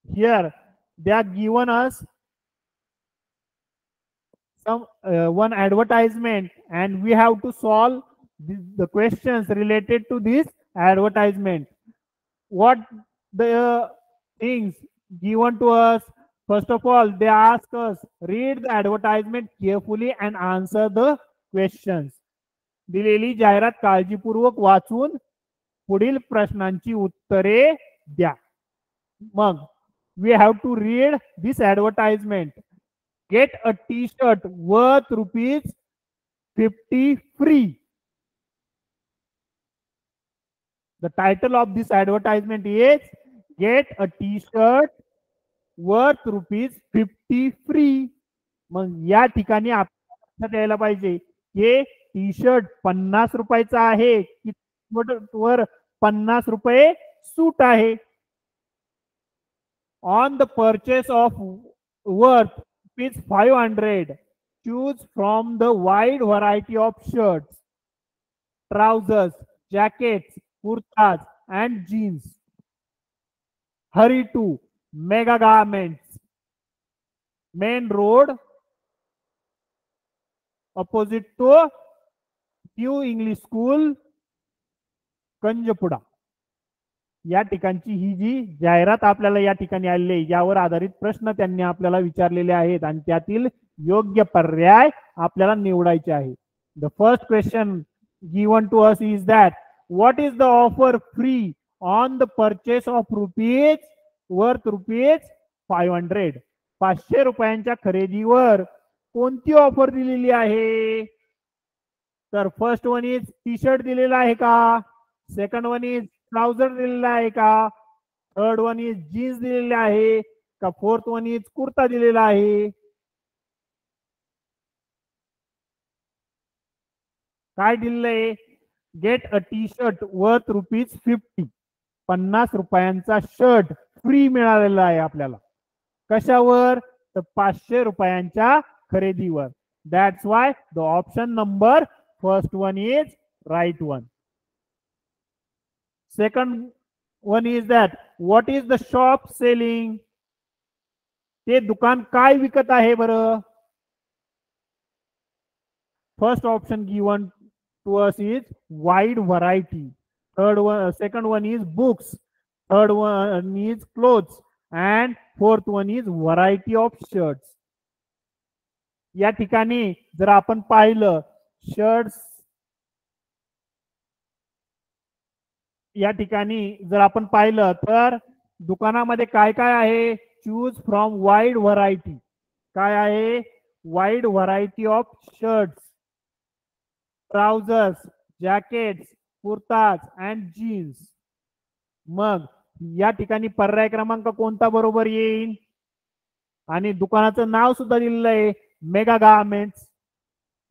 here they are given us some one advertisement and we have to solve the questions related to this advertisement. What the things given to us? First of all, they ask us read the advertisement carefully and answer the questions. दिलेली जाहिरात काळजीपूर्वक वाचून पुढील प्रश्नांची उत्तरे द्या. मग we have to read this advertisement. Get a t-shirt worth ₹50 free. The title of this advertisement is Get a t-shirt worth ₹50 free. मग या ठिकाणी आपल्याला द्यायला पाहिजे हे टी शर्ट 50 रुपयाचा आहे की वर 50 रुपये सूट आहे. On the purchase of worth ₹500, choose from the wide variety of shirts, trousers, jackets, kurtas, and jeans. Hurry to Mega Garments, Main Road, opposite to New English School, कंजपुडा. या ठिकाणची ही जी जाहिरात आपल्याला या ठिकाणी आलेली आहे यावर आधारित प्रश्न त्यांनी आपल्याला विचारलेले आहेत आणि त्यातील योग्य पर्याय आपल्याला निवडायचे आहे. The first question given to us is that what is the offer free on the purchase of worth ₹500. 500 रुपयांच्या खरेदीवर कोणती ऑफर दिलेली आहे? तर first one is T shirt दिलेला आहे का? सेकंड वन इज ट्राउजर दिलेला आहे का? थर्ड वन इज जीन्स दिलेला आहे का? फोर्थ वन इज कुर्ता दिलेला आहे? काय दिलंय? Get a T shirt worth ₹50. 50 रुपयांचा शर्ट फ्री मिळालेला आहे आपल्याला. कशावर? तर 500 रुपयांच्या खरेदीवर. That's why the option number first one is right one. Second one is that what is the shop selling? ते दुकान काय विकत आहे बरं? First option given to us is wide variety. Second one is books. Third one is clothes. And fourth one is variety of shirts. या ठिकाणी जर आपण पाहिलं शर्ट्स या ठिकाणी जर आपण पाहिलं तर दुकानामध्ये काय काय आहे? Choose from wide variety. काय आहे? Wide variety of shirts, trousers, jackets, kurtas and jeans. मग या ठिकाणी पर्याय क्रमांक कोणता बरोबर येईल? आणि दुकानाचं नाव सुद्धा दिलेलं आहे मेगा गार्मेंट्स.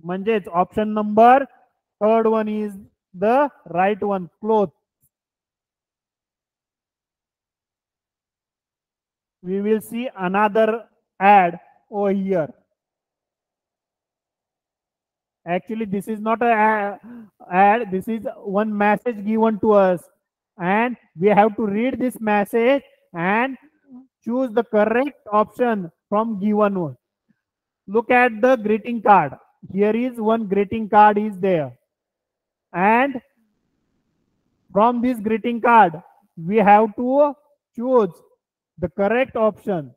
म्हणजेच option number third one is the right one, cloth. We will see another ad over here. Actually, this is not an ad. This is one message given to us, and we have to read this message and choose the correct option from given one. Look at the greeting card. Here is one greeting card is there, and from this greeting card, we have to choose the correct option.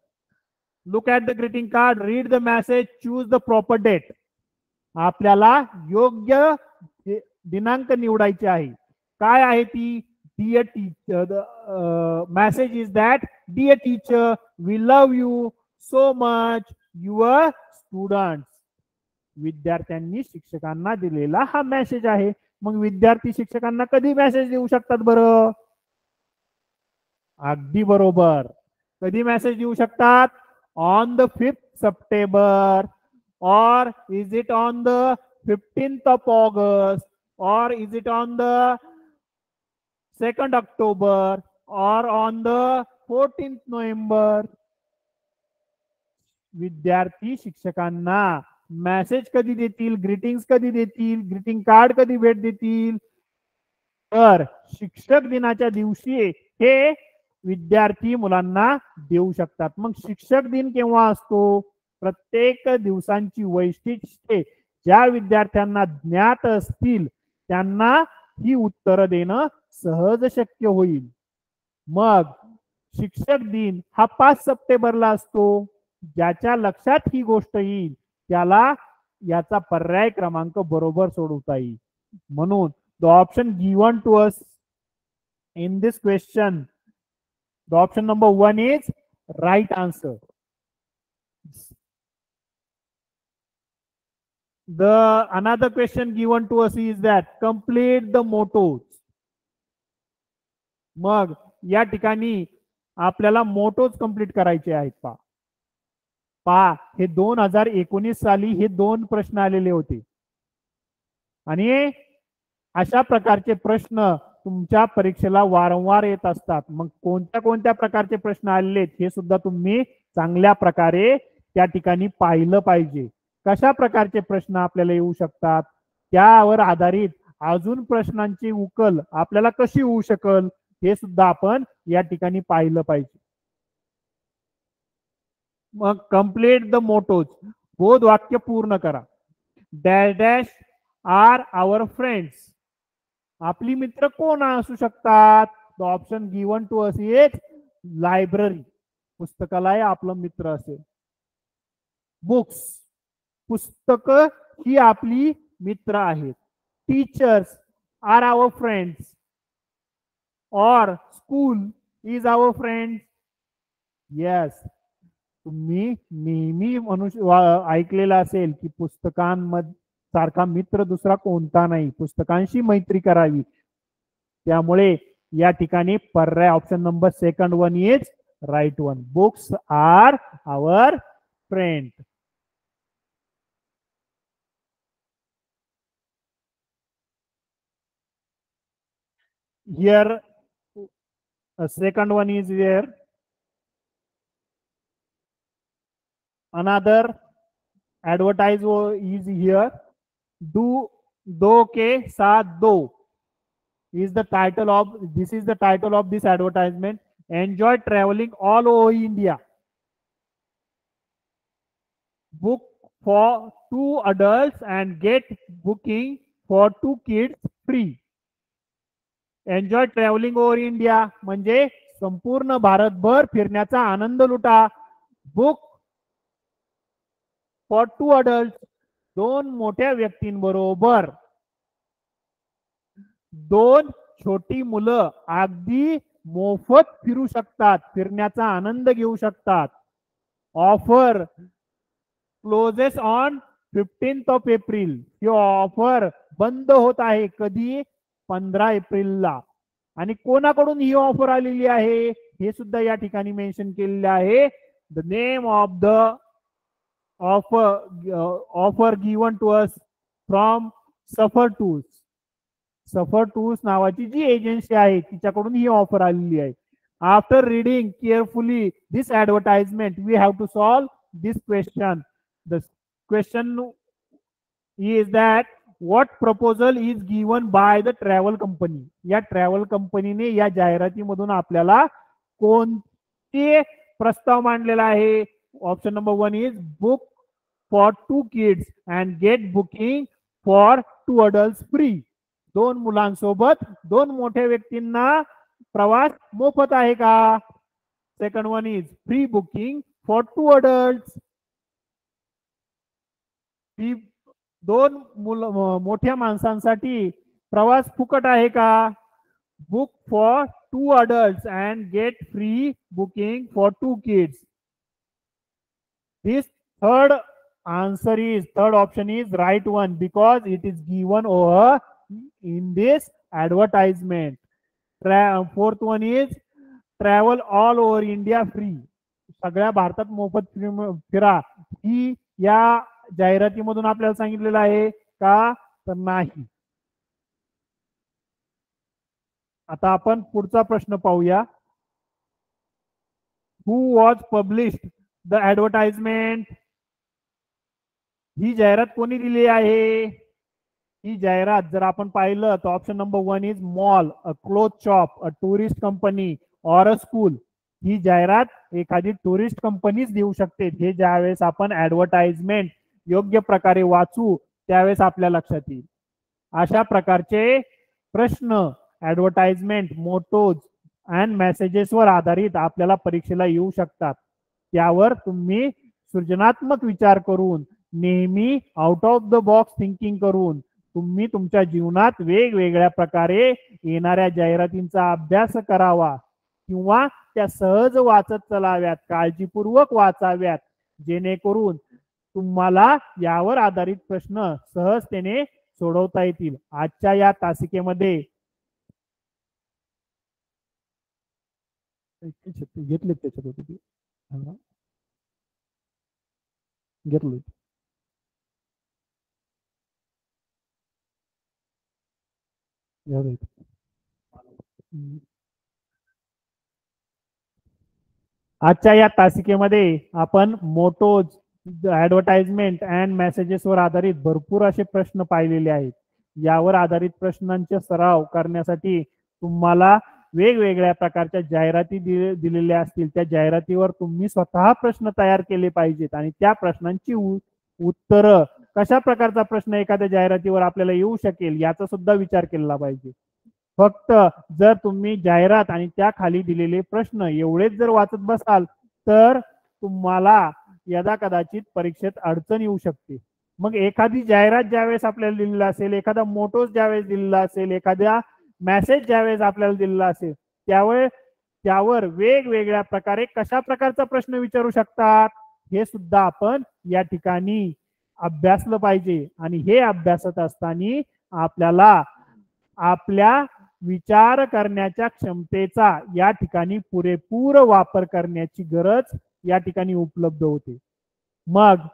Look at the greeting card, read the message, choose the proper date. आपल्याला योग्य दिनांक निवडायचे आहे. काय आहे ती? Dear teacher. The message is that dear teacher, we love you so much, your students. विद्यार्थ्यांनी शिक्षकांना दिलेला हा मेसेज आहे. मग विद्यार्थी शिक्षकांना कधी मेसेज देऊ शकतात बरं? अगदी बरोबर. कधी मेसेज देऊ शकतात? On the 5th September, or is it on the 15th of August, or is it on the 2nd October, or on the 14th November? विद्यार्थी शिक्षकांना मेसेज कधी देतील? ग्रीटिंग्स कधी देतील? ग्रीटिंग कार्ड कधी भेट देतील? तर शिक्षक दिनाच्या दिवशी हे विद्यार्थी मुलांना देऊ शकतात. मग शिक्षक दिन केव्हा असतो? प्रत्येक दिवसांची वैशिष्ट्ये ज्या विद्यार्थ्यांना ज्ञात असतील त्यांना ही उत्तरं देणं सहज शक्य होईल. मग शिक्षक दिन हा 5 सप्टेंबरला असतो. ज्याच्या लक्षात ही गोष्ट येईल त्याला याचा पर्याय क्रमांक बरोबर सोडवता येईल. म्हणून the option given to us In this question, the option number 1 is right answer. The another question given to us is that complete the mottos. मग या ठिकाणी आपल्याला मोटोज कंप्लीट करायचे आहेत पहा हे 2019 साली हे 2 प्रश्न आलेले होते आणि अशा प्रकारचे प्रश्न तुमच्या परीक्षेला वारंवार येत असतात. मग कोणत्या प्रकारचे प्रश्न आलेले हे सुद्धा तुम्ही चांगल्या प्रकारे त्या ठिकाणी पाहिलं पाहिजे. कशा प्रकारचे प्रश्न आपल्याला येऊ शकतात त्यावर आधारित अजून प्रश्नांची उकल आपल्याला कशी होऊ शकल हे सुद्धा आपण या ठिकाणी पाहिलं पाहिजे. मग कंप्लीट द मोटोज, बोध वाक्य पूर्ण करा. Dash dash are our friends, आपली मित्र कोण असू शकतात. The option given to us is library, पुस्तकालय आपलं मित्र असेल. बुक्स, पुस्तक ही आपली मित्र आहेत. टीचर्स आर आवर फ्रेंड्स, और school is our friend. Yes, तुम्ही नेहमी ऐकलेलं असेल की पुस्तकांमध्ये सारखा मित्र दुसरा कोणता नाही, पुस्तकांशी मैत्री करावी. त्यामुळे या ठिकाणी पर्याय option number 2 is right one. Books are our friend. Here a second one is there. Another advertise is here. Do ke saath do is the title of this advertisement. Enjoy traveling all over India. Book for 2 adults and get booking for 2 kids free. Enjoy travelling over India म्हणजे संपूर्ण भारतभर फिरण्याचा आनंद लुटा. Book for 2 adult, 2 मोठ्या व्यक्तींबरोबर 2 छोटी मुलं अगदी मोफत फिरू शकतात, फिरण्याचा आनंद घेऊ शकतात. Offer closes on 15 April. ही ऑफर बंद होत आहे कधी, 15 एप्रिलला. आणि कोणाकडून ही ऑफर आलेली आहे हे सुद्धा या ठिकाणी मेन्शन केलेले आहे. The name of the offer given to us from Safar Tours. Safar Tours नावाची जी एजन्सी आहे तिच्याकडून ही ऑफर आलेली आहे. After reading carefully this advertisement we have to solve this question. The question is that what proposal is given by the travel company. या travel कंपनीने या जाहिरातीमधून आपल्याला कोणते प्रस्ताव मांडलेला आहे. Option number 1 is book for 2 kids and get booking for 2 adult free. 2 मुलांसोबत 2 मोठ्या व्यक्तींना प्रवास मोफत आहे का. Second one is free booking for 2 adult. 2 मोठ्या माणसांसाठी प्रवास फुकट आहे का. Book for 2 adult and get free booking for 2 kids. This third option is right one because it is given over in this advertisement. Fourth one is travel all over India free. सगळ्या भारतात मोफत फिरा ही या जाहिरातीमधून आपल्याला सांगितलेलं आहे का तर नाही. आता आपण पुढचा प्रश्न पाहूया. हु वॉज पब्लिश्ड द ऍडव्हर्टाइजमेंट. ही जाहिरात कोणी दिली आहे. ही जाहिरात जर आपण पाहिलं तर option number 1 is mall, a cloth shop, a tourist company और अ स्कूल. ही जाहिरात एखादी टुरिस्ट कंपनीच देऊ शकते. हे ज्यावेळेस आपण ऍडव्हर्टाइजमेंट योग्य प्रकारे वाचू त्यावेळेस आपल्या लक्षात येईल. अशा प्रकारचे प्रश्न ऍडव्हर्टाइजमेंट, मोटोज अँड मेसेजेस वर आधारित आपल्याला परीक्षेला येऊ शकतात. त्यावर तुम्ही सृजनात्मक विचार करून नेहमी out of the box thinking करून तुम्ही तुमच्या जीवनात वेगवेगळ्या प्रकारे येणाऱ्या जाहिरातींचा अभ्यास करावा किंवा त्या सहज वाचत चलाव्यात, काळजीपूर्वक वाचाव्यात, जेणेकरून तुम्हाला यावर आधारित प्रश्न सहजतेने सोडवता येतील. आजच्या या तासिकेमध्ये घेतले त्याच्यात होते ते घेतले. आजच्या या तासिकेमध्ये आपण मोटोज, ऍडव्हर्टाइजमेंट अँड मेसेजेसवर आधारित भरपूर असे प्रश्न पाहिलेले आहेत. यावर आधारित प्रश्नांचे सराव करण्यासाठी तुम्हाला वेगवेगळ्या प्रकारच्या जाहिराती दिलेल्या असतील. त्या जाहिरातीवर तुम्ही स्वतः प्रश्न तयार केले पाहिजेत आणि त्या प्रश्नांची उत्तर कशा प्रकारचा प्रश्न एखाद्या जाहिरातीवर आपल्याला येऊ शकेल याचा सुद्धा विचार केला पाहिजे. फक्त जर तुम्ही जाहिरात आणि त्या खाली दिलेले प्रश्न एवढेच जर वाचत बसाल तर तुम्हाला यदा कदाचित परीक्षेत अडचण येऊ शकते. मग एखादी जाहिरात ज्यावेळेस आपल्याला दिलेला असेल, एखादा मोटोस ज्यावेळेस दिलेला असेल, एखाद्या मेसेज ज्यावेळेस आपल्याला दिलेला असेल त्यावर वेगवेगळ्या प्रकारे कशा प्रकारचा प्रश्न विचारू शकतात हे सुद्धा आपण या ठिकाणी अभ्यासलं पाहिजे. आणि हे अभ्यासत असताना आपल्याला आपल्या विचार करण्याच्या क्षमतेचा या ठिकाणी पुरेपूर वापर करण्याची गरज या ठिकाणी उपलब्ध होते. मग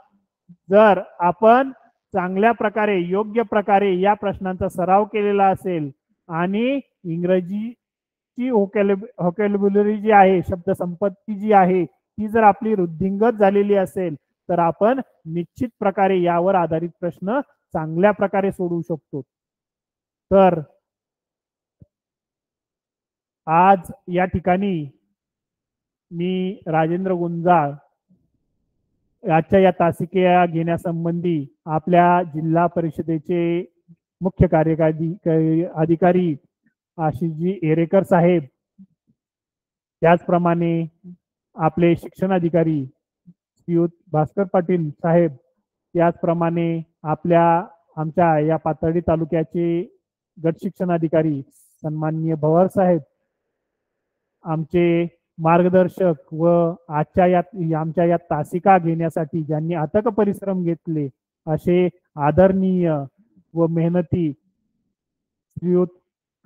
जर आपण चांगल्या प्रकारे, योग्य प्रकारे या प्रश्नांचा सराव केलेला असेल आणि इंग्रजीची व्होकॅब्युलरी जी आहे, शब्द संपत्ती जी आहे ती जर आपली वृद्धिंगत झालेली असेल तर आपण निश्चित प्रकारे यावर आधारित प्रश्न चांगल्या प्रकारे सोडवू शकतो. तर आज या ठिकाणी मी राजेंद्र गुंजाळ आजच्या या तासिका घेण्यासंबंधी आपल्या जिल्हा परिषदेचे मुख्य कार्यकारी अधिकारी आशिषजी एरेकर साहेब, त्याचप्रमाणे आपले शिक्षण अधिकारी श्रीयुत भास्कर पाटील साहेब, त्याचप्रमाणे आमच्या या पाथर्डी तालुक्याचे गट शिक्षण अधिकारी सन्माननीय भवर साहेब, आमचे मार्गदर्शक व आमच्या या तासिका घेण्यासाठी ज्यांनी अथक परिश्रम घेतले असे आदरणीय व मेहनती श्रीयुत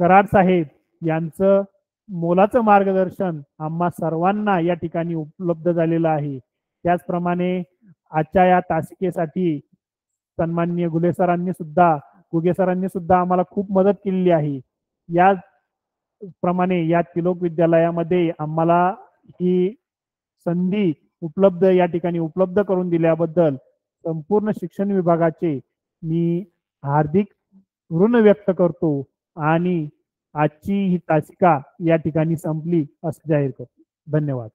कराड साहेब यांचं मोलाचं मार्गदर्शन आम्हा सर्वांना या ठिकाणी उपलब्ध झालेलं आहे. त्याचप्रमाणे आजच्या या तासिकेसाठी सन्माननीय गुगे सरांनी सुद्धा आम्हाला खूप मदत केलेली आहे. या प्रमाणे या तिलोक विद्यालयामध्ये आम्हाला ही संधी या ठिकाणी उपलब्ध करून दिल्याबद्दल संपूर्ण शिक्षण विभागाचे मी हार्दिक ऋण व्यक्त करतो आणि आजची ही तासिका या ठिकाणी संपली असं जाहीर करतो. धन्यवाद.